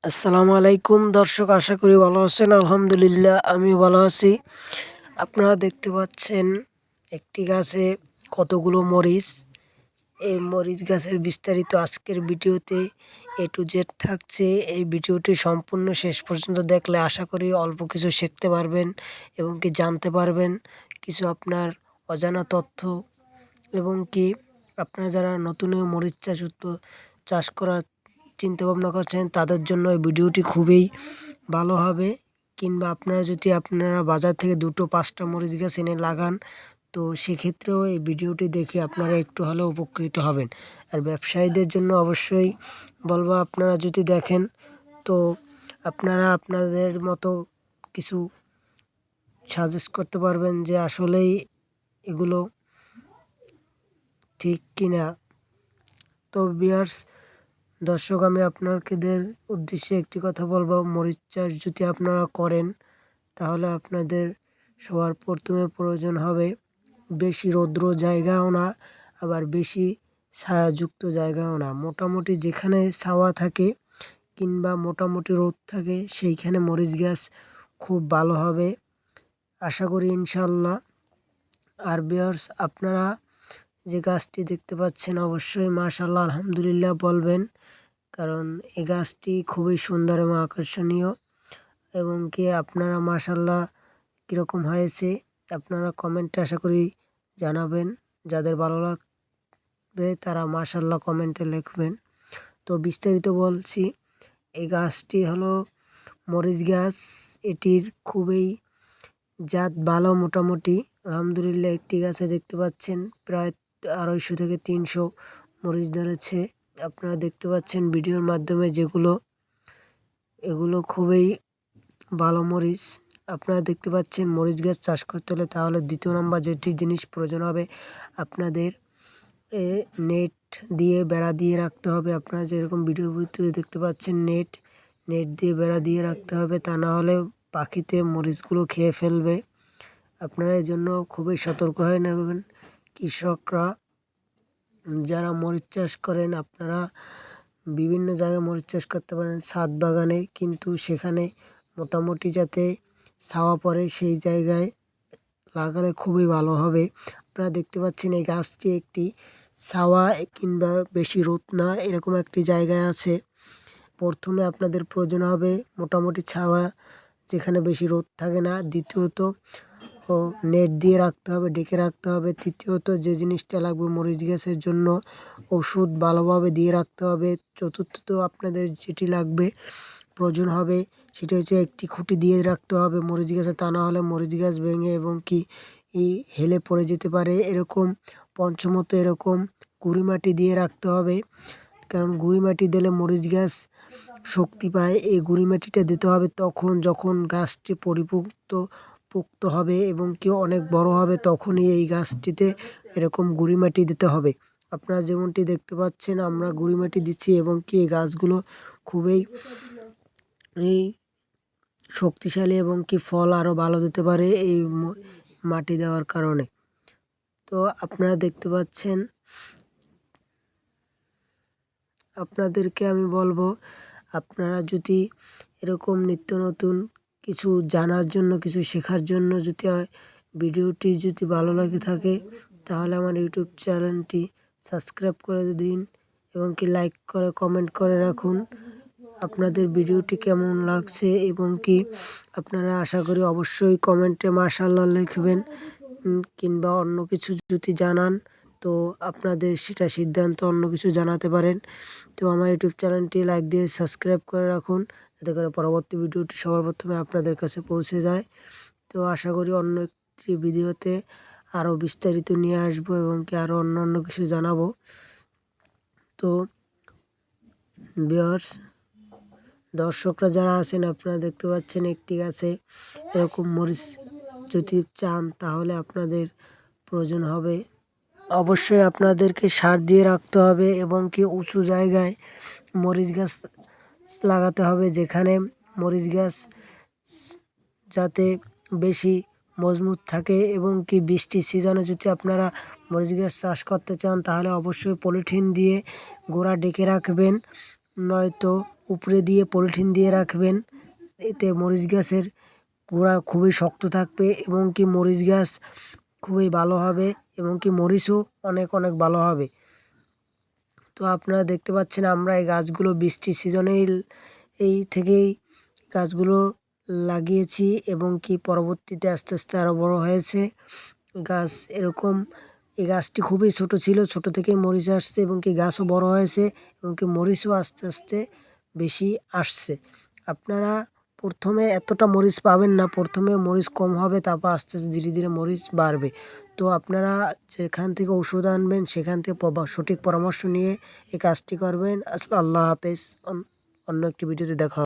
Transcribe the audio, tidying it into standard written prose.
আসসালামু আলাইকুম দর্শক, আশা করি ভালো আছেন। আলহামদুলিল্লাহ আমিও ভালো আছি। আপনারা দেখতে পাচ্ছেন একটি গাছে কতগুলো মরিচ। এই মরিচ গাছের বিস্তারিত আজকের ভিডিওতে A to Z থাকছে। এই ভিডিওটি সম্পূর্ণ শেষ পর্যন্ত দেখলে আশা করি অল্প কিছু শিখতে পারবেন এবং কি জানতে পারবেন কিছু আপনার অজানা তথ্য, এবং কি আপনারা যারা নতুন মরিচ চাষ করার চিন্তাভাবনা করছেন তাদের জন্য এই ভিডিওটি খুবই ভালো হবে। কিংবা আপনারা বাজার থেকে 2-5টা মরিচ গাছ এনে লাগান, তো সেক্ষেত্রেও এই ভিডিওটি দেখে আপনারা একটু হলেও উপকৃত হবেন। আর ব্যবসায়ীদের জন্য অবশ্যই বলবো, আপনারা যদি দেখেন তো আপনারা আপনাদের মতো কিছু সাজেস্ট করতে পারবেন যে আসলেই এগুলো ঠিক কিনা। তো ভিউয়ার্স, দর্শক, আমি আপনাদের উদ্দেশ্যে একটি কথা বলবো, মরিচ চাষ যদি আপনারা করেন তাহলে আপনাদের সবার প্রথমে প্রয়োজন হবে বেশি রৌদ্র জায়গাও না, আবার বেশি ছায়াযুক্ত জায়গাও না। মোটামুটি যেখানে ছায়া থাকে কিংবা মোটামুটি রোদ থাকে সেইখানে মরিচ গাছ খুব ভালো হবে, আশা করি ইনশাল্লাহ। আর ভিউয়ার্স, আপনারা যে গাছটি দেখতে পাচ্ছেন অবশ্যই মাশাআল্লাহ আলহামদুলিল্লাহ বলবেন, কারণ এই গাছটি খুবই সুন্দর এবং আকর্ষণীয়। এবং কি আপনারা মাশাআল্লাহ কীরকম হয়েছে আপনারা কমেন্টে আশা করি জানাবেন। যাদের ভালো লাগবে তারা মাশাআল্লাহ কমেন্টে লিখবেন। তো বিস্তারিত বলছি, এই গাছটি হলো মরিচ গাছ। এটির খুবই জাত ভালো, মোটামুটি আলহামদুলিল্লাহ। একটি গাছে দেখতে পাচ্ছেন প্রায় 250 থেকে 300 মরিচ ধরেছে। আপনারা দেখতে পাচ্ছেন ভিডিওর মাধ্যমে এগুলো খুবই ভালো মরিচ। আপনারা দেখতে পাচ্ছেন মরিচ গাছ চাষ করতে হলে তাহলে দ্বিতীয় নম্বর যেটি জিনিস প্রয়োজন হবে, আপনাদের নেট দিয়ে বেড়া দিয়ে রাখতে হবে। আপনারা যেরকম ভিডিও দেখতে পাচ্ছেন নেট দিয়ে বেড়া দিয়ে রাখতে হবে, তা না হলে পাখিতে মরিচগুলো খেয়ে ফেলবে। আপনারা এই জন্য খুবই সতর্ক হয়ে নেবেন। কৃষকরা যারা মরিচ চাষ করেন, আপনারা বিভিন্ন জায়গায় মরিচ চাষ করতে পারেন, ছাদ বাগানে, কিন্তু সেখানে মোটামুটি যাতে ছায়া পড়ে সেই জায়গায় লাগালে খুবই ভালো হবে। আপনারা দেখতে পাচ্ছেন এই গাছটি একটি ছায়া কিংবা বেশি রোদ না এরকম একটি জায়গায় আছে। প্রথমে আপনাদের প্রয়োজন হবে মোটামুটি ছায়া যেখানে বেশি রোদ থাকে না। দ্বিতীয়ত নেট দিয়ে রাখতে হবে, ডেকে রাখতে হবে। তৃতীয়ত যে জিনিসটা লাগবে মরিচ গাছের জন্য, ওষুধ ভালোভাবে দিয়ে রাখতে হবে। চতুর্থত আপনাদের যেটি লাগবে প্রয়োজন হবে সেটা হচ্ছে একটি খুঁটি দিয়ে রাখতে হবে মরিচ গাছে, তা না হলে মরিচ গাছ ভেঙে এবং কি হেলে পড়ে যেতে পারে। এরকম পঞ্চমত এরকম গুঁড়ি মাটি দিয়ে রাখতে হবে, কারণ গুঁড়ি মাটি দিলে মরিচ গাছ শক্তি পায়। এই গুঁড়ি মাটিটা দিতে হবে তখন যখন গাছটি পোক্ত হবে এবং কি অনেক বড় হবে, তখনই এই গাছটিতে এরকম গুঁড়ি মাটি দিতে হবে। আপনারা যেমনটি দেখতে পাচ্ছেন আমরা গুঁড়ি মাটি দিচ্ছি এবং কি এই গাছগুলো খুবই শক্তিশালী এবং কি ফল আরও ভালো দিতে পারে এই মাটি দেওয়ার কারণে। তো আপনারা দেখতে পাচ্ছেন, আপনাদেরকে আমি বলবো, আপনারা যদি এরকম নিত্য নতুন কিছু জানার জন্য, কিছু শেখার জন্য যদি ভিডিওটি যদি ভালো লাগে থাকে তাহলে আমার ইউটিউব চ্যানেলটি সাবস্ক্রাইব করে দিন এবং কি লাইক করে কমেন্ট করে রাখুন আপনাদের ভিডিওটি কেমন লাগছে। এবং কি আপনারা আশা করি অবশ্যই কমেন্টে মাশাআল্লাহ লিখবেন, কিংবা অন্য কিছু যদি জানান তো আপনাদের সেটা সিদ্ধান্ত অন্য কিছু জানাতে পারেন। তো আমার ইউটিউব চ্যানেলটি লাইক দিয়ে সাবস্ক্রাইব করে রাখুন, যাতে করে পরবর্তী ভিডিওটি সবার প্রথমে আপনাদের কাছে পৌঁছে যায়। তো আশা করি অন্য একটি ভিডিওতে আরও বিস্তারিত নিয়ে আসবো এবং কি আরও অন্য কিছু জানাবো। তো ভিউয়ার্স, দর্শকরা যারা আছেন আপনারা দেখতে পাচ্ছেন একটি গাছে এরকম মরিচ যদি চান তাহলে আপনাদের প্রয়োজন হবে অবশ্যই আপনাদেরকে সার দিয়ে রাখতে হবে এবং কি উঁচু জায়গায় মরিচ গাছ লাগাতে হবে, যেখানে মরিচ গাছ যাতে বেশি মজবুত থাকে। এবং কি বৃষ্টির সিজনে যদি আপনারা মরিচ গাছ চাষ করতে চান তাহলে অবশ্যই পলিথিন দিয়ে গোড়া ডেকে রাখবেন, নয়তো উপরে দিয়ে পলিথিন দিয়ে রাখবেন। এতে মরিচ গাছের গোড়া খুবই শক্ত থাকবে এবং কি মরিচ গাছ খুবই ভালো হবে এবং কি মরিচও অনেক অনেক ভালো হবে। তো আপনারা দেখতে পাচ্ছেন আমরা এই গাছগুলো বৃষ্টির সিজনেই থেকেই গাছগুলো লাগিয়েছি এবং কি পরবর্তীতে আস্তে আস্তে আরও বড় হয়েছে গাছ। এরকম এই গাছটি খুবই ছোট ছিল, ছোট থেকেই মরিচ আসছে এবং কি গাছও বড় হয়েছে এবং কি মরিচও আস্তে আস্তে বেশি আসছে। আপনারা প্রথমে এতটা মরিচ পাবেন না, প্রথমে মরিচ কম হবে, তারপর আস্তে আস্তে ধীরে ধীরে মরিচ বাড়বে। তো আপনারা যেখান থেকে ওষুধ আনবেন সেখান থেকে সঠিক পরামর্শ নিয়ে এই কাজটি করবেন। আল্লাহ হাফেজ। অন্য একটি ভিডিওতে দেখা হবে।